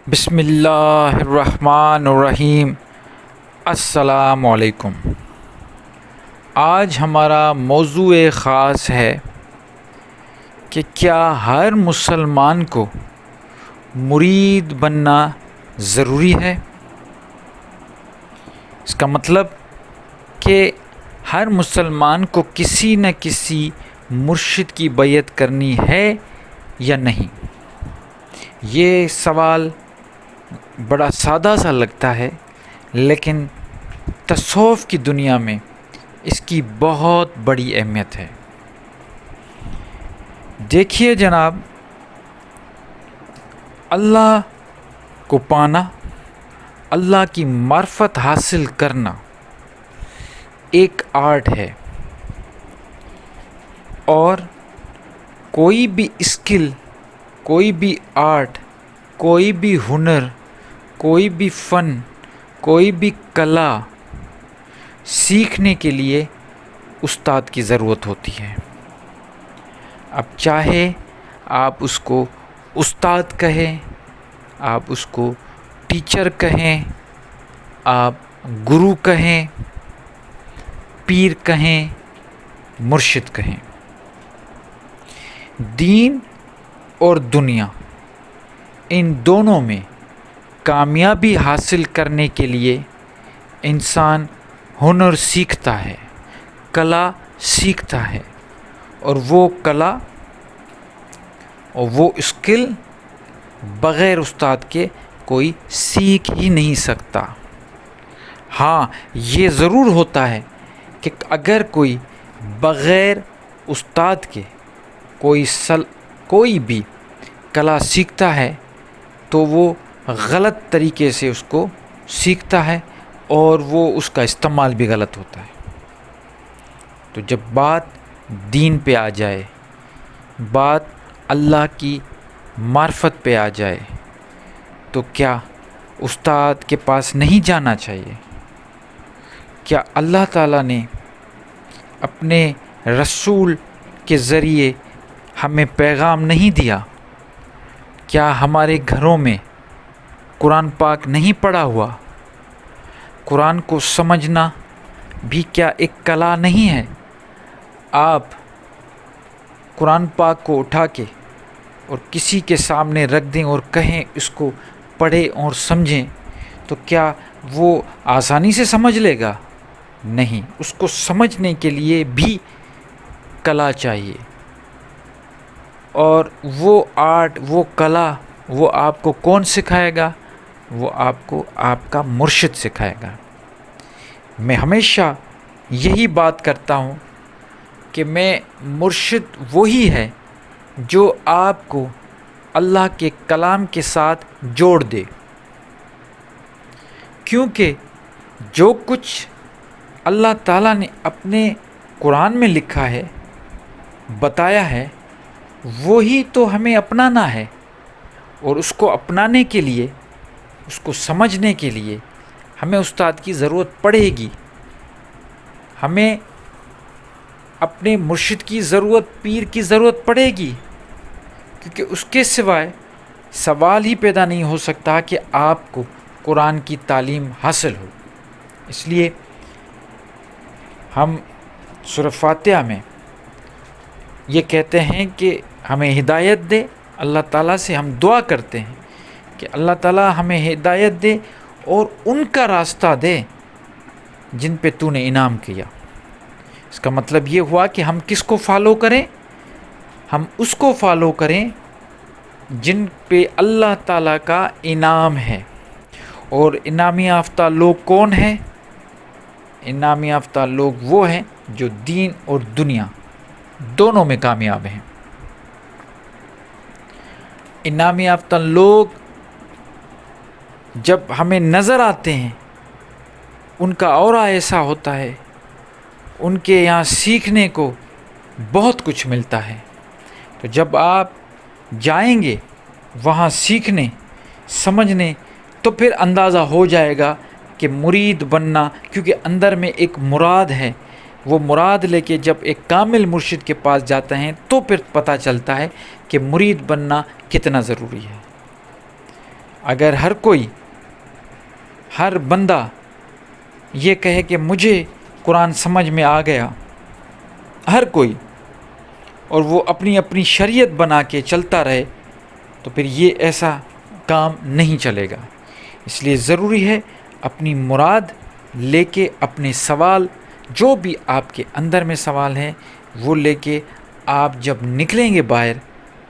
بسم اللہ الرحمن الرحیم۔ السلام علیکم۔ آج ہمارا موضوع خاص ہے کہ کیا ہر مسلمان کو مرید بننا ضروری ہے؟ اس کا مطلب کہ ہر مسلمان کو کسی نہ کسی مرشد کی بیعت کرنی ہے یا نہیں۔ یہ سوال بڑا سادہ سا لگتا ہے، لیکن تصوف کی دنیا میں اس کی بہت بڑی اہمیت ہے۔ دیکھیے جناب، اللہ کو پانا، اللہ کی معرفت حاصل کرنا ایک آرٹ ہے، اور کوئی بھی اسکل، کوئی بھی آرٹ، کوئی بھی ہنر، کوئی بھی فن، کوئی بھی کلا سیکھنے کے لیے استاد کی ضرورت ہوتی ہے۔ اب چاہے آپ اس کو استاد کہیں، آپ اس کو ٹیچر کہیں، آپ گرو کہیں، پیر کہیں، مرشد کہیں، دین اور دنیا، ان دونوں میں کامیابی حاصل کرنے کے لیے انسان ہنر سیکھتا ہے، کلا سیکھتا ہے، اور وہ کلا اور وہ اسکل بغیر استاد کے کوئی سیکھ ہی نہیں سکتا۔ ہاں، یہ ضرور ہوتا ہے کہ اگر کوئی بغیر استاد کے کوئی بھی کلا سیکھتا ہے تو وہ غلط طریقے سے اس کو سیکھتا ہے، اور وہ اس کا استعمال بھی غلط ہوتا ہے۔ تو جب بات دین پہ آ جائے، بات اللہ کی معرفت پہ آ جائے، تو کیا استاد کے پاس نہیں جانا چاہیے؟ کیا اللہ تعالیٰ نے اپنے رسول کے ذریعے ہمیں پیغام نہیں دیا؟ کیا ہمارے گھروں میں قرآن پاک نہیں پڑھا ہوا؟ قرآن کو سمجھنا بھی کیا ایک کلا نہیں ہے؟ آپ قرآن پاک کو اٹھا کے اور کسی کے سامنے رکھ دیں اور کہیں اس کو پڑھیں اور سمجھیں، تو کیا وہ آسانی سے سمجھ لے گا؟ نہیں، اس کو سمجھنے کے لیے بھی کلا چاہیے، اور وہ آرٹ، وہ کلا، وہ آپ کو کون سکھائے گا؟ وہ آپ کو آپ کا مرشد سکھائے گا۔ میں ہمیشہ یہی بات کرتا ہوں کہ مرشد وہی ہے جو آپ کو اللہ کے کلام کے ساتھ جوڑ دے، کیونکہ جو کچھ اللہ تعالیٰ نے اپنے قرآن میں لکھا ہے، بتایا ہے، وہی تو ہمیں اپنانا ہے، اور اس کو اپنانے کے لیے، اس کو سمجھنے کے لیے ہمیں استاد کی ضرورت پڑے گی، ہمیں اپنے مرشد کی ضرورت، پیر کی ضرورت پڑے گی، کیونکہ اس کے سوائے سوال ہی پیدا نہیں ہو سکتا کہ آپ کو قرآن کی تعلیم حاصل ہو۔ اس لیے ہم سورہ فاتحہ میں یہ کہتے ہیں کہ ہمیں ہدایت دے، اللہ تعالیٰ سے ہم دعا کرتے ہیں کہ اللہ تعالیٰ ہمیں ہدایت دے اور ان کا راستہ دے جن پہ تو نے انعام کیا۔ اس کا مطلب یہ ہوا کہ ہم کس کو فالو کریں؟ ہم اس کو فالو کریں جن پہ اللہ تعالیٰ کا انعام ہے۔ اور انعام یافتہ لوگ کون ہیں؟ انعام یافتہ لوگ وہ ہیں جو دین اور دنیا دونوں میں کامیاب ہیں۔ انعام یافتہ لوگ جب ہمیں نظر آتے ہیں، ان کا اورا ایسا ہوتا ہے، ان کے یہاں سیکھنے کو بہت کچھ ملتا ہے۔ تو جب آپ جائیں گے وہاں سیکھنے، سمجھنے، تو پھر اندازہ ہو جائے گا کہ مرید بننا، کیونکہ اندر میں ایک مراد ہے، وہ مراد لے کے جب ایک کامل مرشد کے پاس جاتے ہیں تو پھر پتہ چلتا ہے کہ مرید بننا کتنا ضروری ہے۔ اگر ہر بندہ یہ کہے کہ مجھے قرآن سمجھ میں آ گیا، ہر کوئی، اور وہ اپنی اپنی شریعت بنا کے چلتا رہے، تو پھر یہ ایسا کام نہیں چلے گا۔ اس لیے ضروری ہے اپنی مراد لے کے، اپنے سوال جو بھی آپ کے اندر میں سوال ہیں وہ لے کے آپ جب نکلیں گے باہر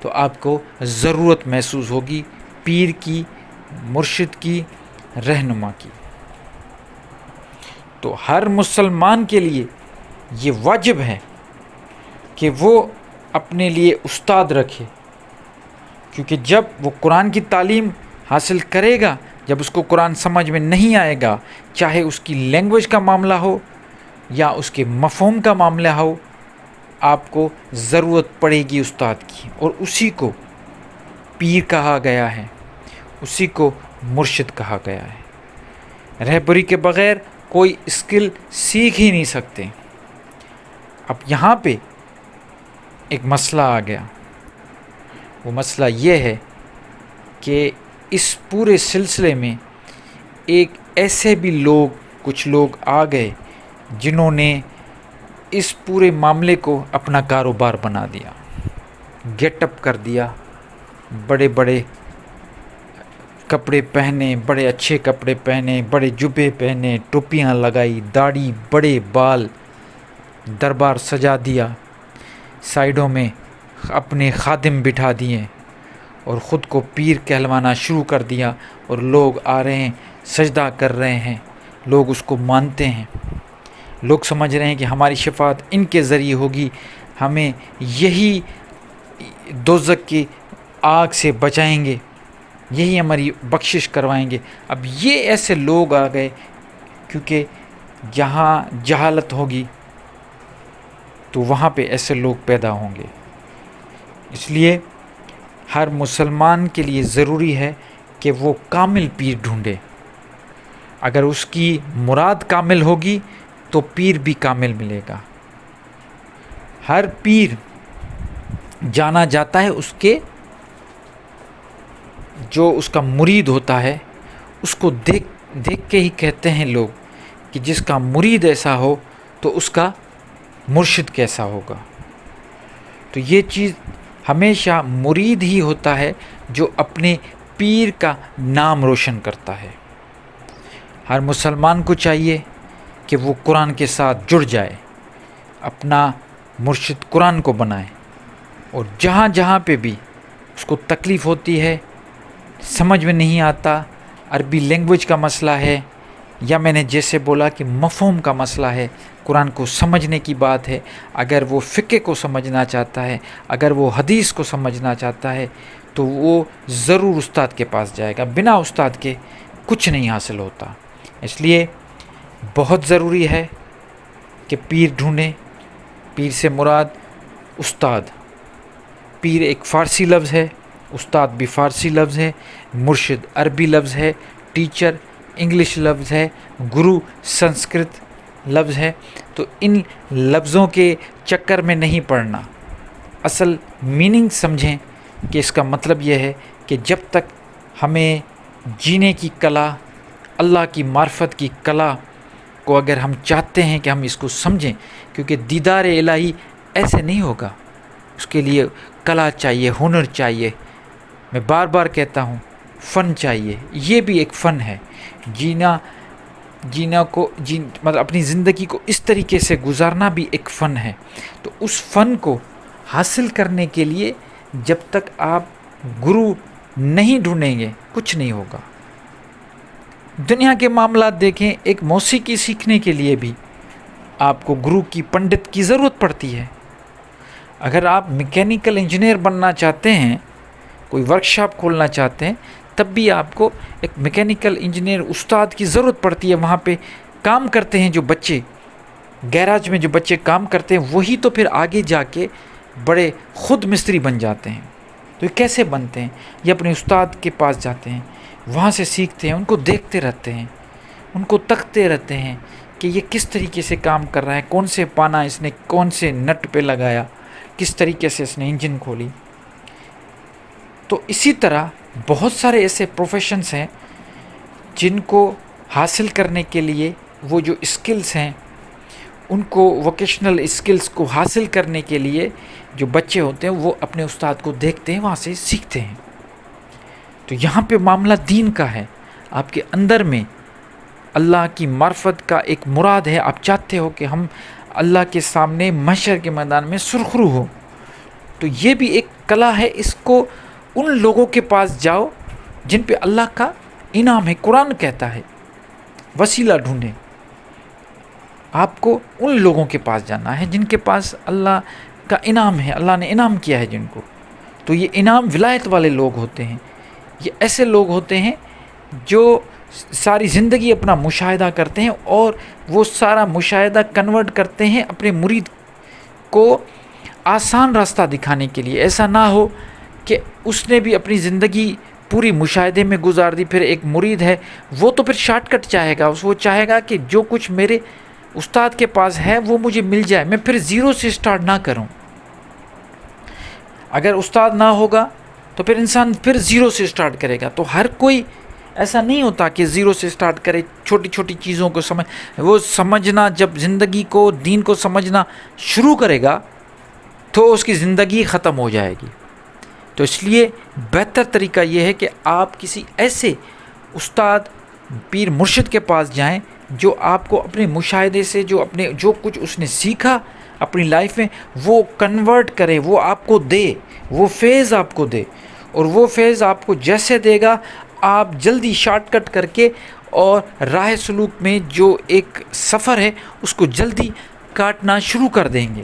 تو آپ کو ضرورت محسوس ہوگی پیر کی، مرشد کی، رہنما کی۔ تو ہر مسلمان کے لیے یہ واجب ہے کہ وہ اپنے لیے استاد رکھے، کیونکہ جب وہ قرآن کی تعلیم حاصل کرے گا، جب اس کو قرآن سمجھ میں نہیں آئے گا، چاہے اس کی لینگویج کا معاملہ ہو یا اس کے مفہوم کا معاملہ ہو، آپ کو ضرورت پڑے گی استاد کی، اور اسی کو پیر کہا گیا ہے، اسی کو مرشد کہا گیا ہے۔ رہبری کے بغیر کوئی اسکل سیکھ ہی نہیں سکتے۔ اب یہاں پہ ایک مسئلہ آ گیا، وہ مسئلہ یہ ہے کہ اس پورے سلسلے میں ایسے بھی کچھ لوگ آ گئے جنہوں نے اس پورے معاملے کو اپنا کاروبار بنا دیا، گیٹ اپ کر دیا، بڑے بڑے کپڑے پہنے، بڑے اچھے کپڑے پہنے، بڑے جبے پہنے، ٹوپیاں لگائی، داڑھی، بڑے بال، دربار سجا دیا، سائیڈوں میں اپنے خادم بٹھا دیے اور خود کو پیر کہلوانا شروع کر دیا، اور لوگ آ رہے ہیں، سجدہ کر رہے ہیں، لوگ اس کو مانتے ہیں، لوگ سمجھ رہے ہیں کہ ہماری شفاعت ان کے ذریعے ہوگی، ہمیں یہی دوزخ کی آگ سے بچائیں گے، یہی ہماری بخشش کروائیں گے۔ اب یہ ایسے لوگ آ گئے، کیونکہ جہاں جہالت ہوگی تو وہاں پہ ایسے لوگ پیدا ہوں گے۔ اس لیے ہر مسلمان کے لیے ضروری ہے کہ وہ کامل پیر ڈھونڈے۔ اگر اس کی مراد کامل ہوگی تو پیر بھی کامل ملے گا۔ ہر پیر جانا جاتا ہے اس کے جو اس کا مرید ہوتا ہے، اس کو دیکھ کے ہی کہتے ہیں لوگ کہ جس کا مرید ایسا ہو تو اس کا مرشد کیسا ہوگا۔ تو یہ چیز ہمیشہ مرید ہی ہوتا ہے جو اپنے پیر کا نام روشن کرتا ہے۔ ہر مسلمان کو چاہیے کہ وہ قرآن کے ساتھ جڑ جائے، اپنا مرشد قرآن کو بنائے، اور جہاں جہاں پہ بھی اس کو تکلیف ہوتی ہے، سمجھ میں نہیں آتا، عربی لینگویج کا مسئلہ ہے، یا میں نے جیسے بولا کہ مفہوم کا مسئلہ ہے، قرآن کو سمجھنے کی بات ہے، اگر وہ فقہ کو سمجھنا چاہتا ہے، اگر وہ حدیث کو سمجھنا چاہتا ہے تو وہ ضرور استاد کے پاس جائے گا۔ بنا استاد کے کچھ نہیں حاصل ہوتا۔ اس لیے بہت ضروری ہے کہ پیر ڈھونڈیں۔ پیر سے مراد استاد، پیر ایک فارسی لفظ ہے، استاد بھی فارسی لفظ ہے، مرشد عربی لفظ ہے، ٹیچر انگلش لفظ ہے، گرو سنسکرت لفظ ہے۔ تو ان لفظوں کے چکر میں نہیں پڑنا، اصل میننگ سمجھیں کہ اس کا مطلب یہ ہے کہ جب تک ہمیں جینے کی کلا، اللہ کی معرفت کی کلا کو اگر ہم چاہتے ہیں کہ ہم اس کو سمجھیں، کیونکہ دیدار الہی ایسے نہیں ہوگا، اس کے لیے کلا چاہیے، ہنر چاہیے۔ میں بار بار کہتا ہوں فن چاہیے، یہ بھی ایک فن ہے۔ جینا کو مطلب اپنی زندگی کو اس طریقے سے گزارنا بھی ایک فن ہے۔ تو اس فن کو حاصل کرنے کے لیے جب تک آپ گرو نہیں ڈھونڈیں گے کچھ نہیں ہوگا۔ دنیا کے معاملات دیکھیں، ایک موسیقی سیکھنے کے لیے بھی آپ کو گرو کی، پنڈت کی ضرورت پڑتی ہے۔ اگر آپ میکینیکل انجینئر بننا چاہتے ہیں، کوئی ورکشاپ کھولنا چاہتے ہیں، تب بھی آپ کو ایک میکینیکل انجینئر استاد کی ضرورت پڑتی ہے۔ وہاں پہ کام کرتے ہیں جو بچے، گیراج میں جو بچے کام کرتے ہیں، وہی تو پھر آگے جا کے بڑے خود مستری بن جاتے ہیں۔ تو یہ کیسے بنتے ہیں؟ یہ اپنے استاد کے پاس جاتے ہیں، وہاں سے سیکھتے ہیں، ان کو دیکھتے رہتے ہیں، ان کو تکتے رہتے ہیں کہ یہ کس طریقے سے کام کر رہا ہے، کون سے پانا اس نے کون سے نٹ پہ لگایا، کس طریقے سے اس نے انجن کھولی۔ تو اسی طرح بہت سارے ایسے پروفیشنز ہیں جن کو حاصل کرنے کے لیے وہ جو اسکلز ہیں ان کو ووکیشنل اسکلز کو حاصل کرنے کے لیے جو بچے ہوتے ہیں وہ اپنے استاد کو دیکھتے ہیں، وہاں سے سیکھتے ہیں. تو یہاں پہ معاملہ دین کا ہے. آپ کے اندر میں اللہ کی معرفت کا ایک مراد ہے. آپ چاہتے ہو کہ ہم اللہ کے سامنے محشر کے میدان میں سرخرو ہو. تو یہ بھی ایک کلا ہے. اس کو ان لوگوں کے پاس جاؤ جن پہ اللہ کا انعام ہے. قرآن کہتا ہے وسیلہ ڈھونڈیں. آپ کو ان لوگوں کے پاس جانا ہے جن کے پاس اللہ کا انعام ہے، اللہ نے انعام کیا ہے جن کو. تو یہ انعام ولایت والے لوگ ہوتے ہیں. یہ ایسے لوگ ہوتے ہیں جو ساری زندگی اپنا مشاہدہ کرتے ہیں اور وہ سارا مشاہدہ کنورٹ کرتے ہیں اپنے مرید کو آسان راستہ دکھانے کے لیے. ایسا نہ ہو کہ اس نے بھی اپنی زندگی پوری مشاہدے میں گزار دی. پھر ایک مرید ہے وہ تو پھر شارٹ کٹ چاہے گا. وہ چاہے گا کہ جو کچھ میرے استاد کے پاس ہے وہ مجھے مل جائے، میں پھر زیرو سے سٹارٹ نہ کروں. اگر استاد نہ ہوگا تو پھر انسان پھر زیرو سے سٹارٹ کرے گا. تو ہر کوئی ایسا نہیں ہوتا کہ زیرو سے سٹارٹ کرے. چھوٹی چھوٹی چیزوں کو وہ سمجھنا، جب زندگی کو دین کو سمجھنا شروع کرے گا تو اس کی زندگی ختم ہو جائے گی. تو اس لیے بہتر طریقہ یہ ہے کہ آپ کسی ایسے استاد پیر مرشد کے پاس جائیں جو آپ کو اپنے مشاہدے سے جو کچھ اس نے سیکھا اپنی لائف میں وہ کنورٹ کرے، وہ آپ کو دے، وہ فیض آپ کو دے. اور وہ فیض آپ کو جیسے دے گا آپ جلدی شارٹ کٹ کر کے اور راہ سلوک میں جو ایک سفر ہے اس کو جلدی کاٹنا شروع کر دیں گے.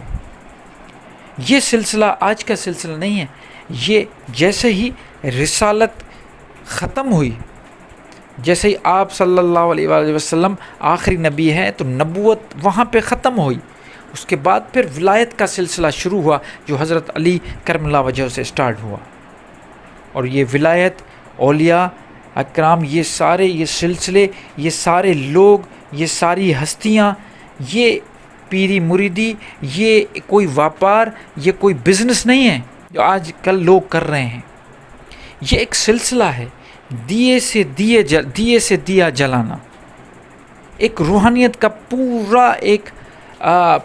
یہ سلسلہ آج کا سلسلہ نہیں ہے. یہ جیسے ہی رسالت ختم ہوئی، جیسے ہی آپ صلی اللہ علیہ وآلہ وسلم آخری نبی ہے تو نبوت وہاں پہ ختم ہوئی. اس کے بعد پھر ولایت کا سلسلہ شروع ہوا جو حضرت علی کرم اللہ وجہہ سے سٹارٹ ہوا. اور یہ ولایت، اولیاء اکرام، یہ سارے یہ سلسلے، یہ سارے لوگ، یہ ساری ہستیاں، یہ پیری مریدی، یہ کوئی واپار، یہ کوئی بزنس نہیں ہے جو آج کل لوگ کر رہے ہیں. یہ ایک سلسلہ ہے. دیے سے دیا جلانا ایک روحانیت کا پورا ایک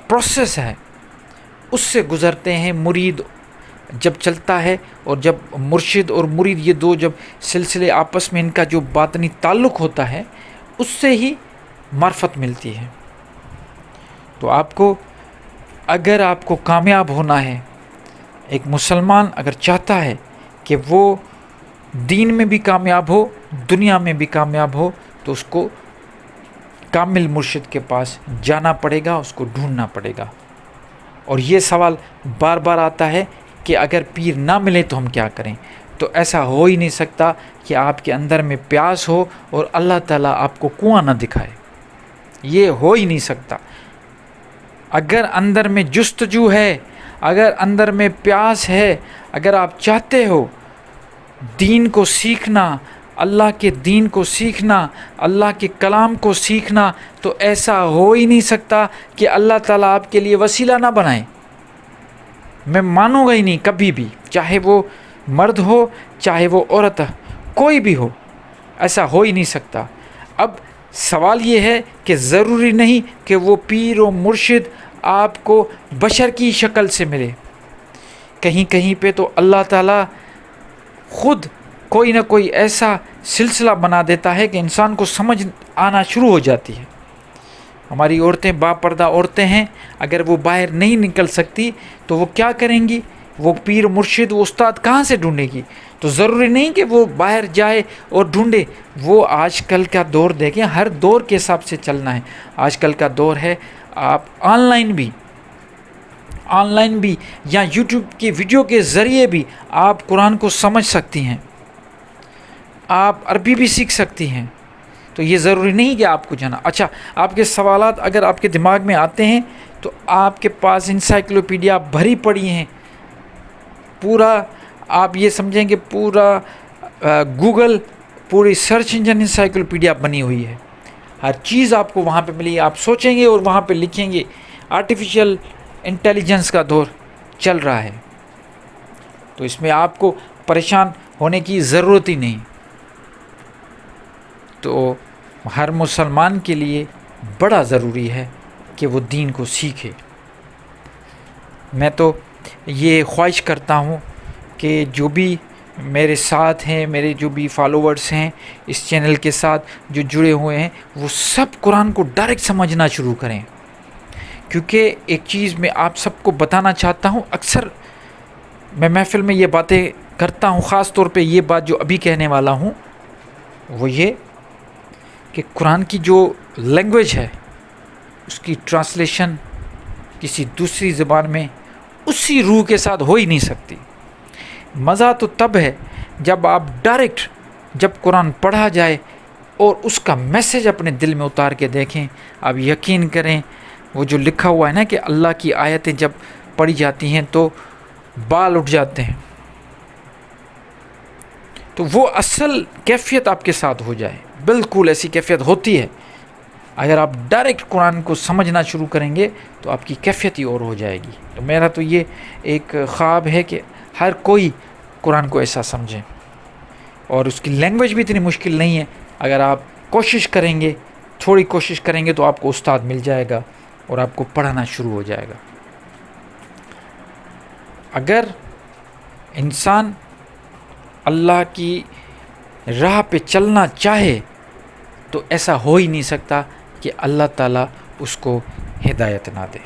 پروسیس ہے. اس سے گزرتے ہیں مرید جب چلتا ہے، اور جب مرشد اور مرید یہ دو جب سلسلے آپس میں ان کا جو باطنی تعلق ہوتا ہے اس سے ہی معرفت ملتی ہے. تو آپ کو اگر آپ کو کامیاب ہونا ہے، ایک مسلمان اگر چاہتا ہے کہ وہ دین میں بھی کامیاب ہو، دنیا میں بھی کامیاب ہو، تو اس کو کامل مرشد کے پاس جانا پڑے گا، اس کو ڈھونڈنا پڑے گا. اور یہ سوال بار بار آتا ہے کہ اگر پیر نہ ملے تو ہم کیا کریں؟ تو ایسا ہو ہی نہیں سکتا کہ آپ کے اندر میں پیاس ہو اور اللہ تعالیٰ آپ کو کنواں نہ دکھائے. یہ ہو ہی نہیں سکتا. اگر اندر میں جستجو ہے، اگر اندر میں پیاس ہے، اگر آپ چاہتے ہو دین کو سیکھنا، اللہ کے دین کو سیکھنا، اللہ کے کلام کو سیکھنا، تو ایسا ہو ہی نہیں سکتا کہ اللہ تعالیٰ آپ کے لیے وسیلہ نہ بنائے. میں مانوں گا ہی نہیں کبھی بھی، چاہے وہ مرد ہو چاہے وہ عورت، کوئی بھی ہو، ایسا ہو ہی نہیں سکتا. اب سوال یہ ہے کہ ضروری نہیں کہ وہ پیر و مرشد آپ کو بشر کی شکل سے ملے. کہیں کہیں پہ تو اللہ تعالیٰ خود کوئی نہ کوئی ایسا سلسلہ بنا دیتا ہے کہ انسان کو سمجھ آنا شروع ہو جاتی ہے. ہماری عورتیں باپردہ عورتیں ہیں، اگر وہ باہر نہیں نکل سکتی تو وہ کیا کریں گی؟ وہ پیر مرشد وہ استاد کہاں سے ڈھونڈے گی؟ تو ضروری نہیں کہ وہ باہر جائے اور ڈھونڈے. وہ آج کل کا دور دیکھیں، ہر دور کے حساب سے چلنا ہے. آج کل کا دور ہے آپ آن لائن بھی یا یوٹیوب کی ویڈیو کے ذریعے بھی آپ قرآن کو سمجھ سکتی ہیں، آپ عربی بھی سیکھ سکتی ہیں. تو یہ ضروری نہیں کہ آپ کو جانا. اچھا، آپ کے سوالات اگر آپ کے دماغ میں آتے ہیں تو آپ کے پاس انسائکلوپیڈیا بھری پڑی ہیں. پورا آپ یہ سمجھیں کہ پورا گوگل پوری سرچ انجن انسائکلوپیڈیا بنی ہوئی ہے. ہر چیز آپ کو وہاں پہ ملی. آپ سوچیں گے اور وہاں پہ لکھیں گے. آرٹیفیشل انٹیلیجنس کا دور چل رہا ہے، تو اس میں آپ کو پریشان ہونے کی ضرورت ہی نہیں. تو ہر مسلمان کے لیے بڑا ضروری ہے کہ وہ دین کو سیکھے. میں تو یہ خواہش کرتا ہوں کہ جو بھی میرے ساتھ ہیں، میرے جو بھی فالوورز ہیں اس چینل کے ساتھ جو جڑے ہوئے ہیں، وہ سب قرآن کو ڈائریکٹ سمجھنا شروع کریں. کیونکہ ایک چیز میں آپ سب کو بتانا چاہتا ہوں، اکثر میں محفل میں یہ باتیں کرتا ہوں، خاص طور پہ یہ بات جو ابھی کہنے والا ہوں وہ یہ کہ قرآن کی جو لینگویج ہے اس کی ٹرانسلیشن کسی دوسری زبان میں اسی روح کے ساتھ ہو ہی نہیں سکتی. مزہ تو تب ہے جب آپ ڈائریکٹ جب قرآن پڑھا جائے اور اس کا میسیج اپنے دل میں اتار کے دیکھیں. آپ یقین کریں، وہ جو لکھا ہوا ہے نا کہ اللہ کی آیتیں جب پڑھی جاتی ہیں تو بال اٹھ جاتے ہیں، تو وہ اصل کیفیت آپ کے ساتھ ہو جائے. بالکل ایسی کیفیت ہوتی ہے. اگر آپ ڈائریکٹ قرآن کو سمجھنا شروع کریں گے تو آپ کی کیفیت ہی اور ہو جائے گی. تو میرا تو یہ ایک خواب ہے کہ ہر کوئی قرآن کو ایسا سمجھے. اور اس کی لینگویج بھی اتنی مشکل نہیں ہے. اگر آپ کوشش کریں گے، تھوڑی کوشش کریں گے، تو آپ کو استاد مل جائے گا اور آپ کو پڑھانا شروع ہو جائے گا. اگر انسان اللہ کی راہ پہ چلنا چاہے تو ایسا ہو ہی نہیں سکتا کہ اللہ تعالیٰ اس کو ہدایت نہ دے.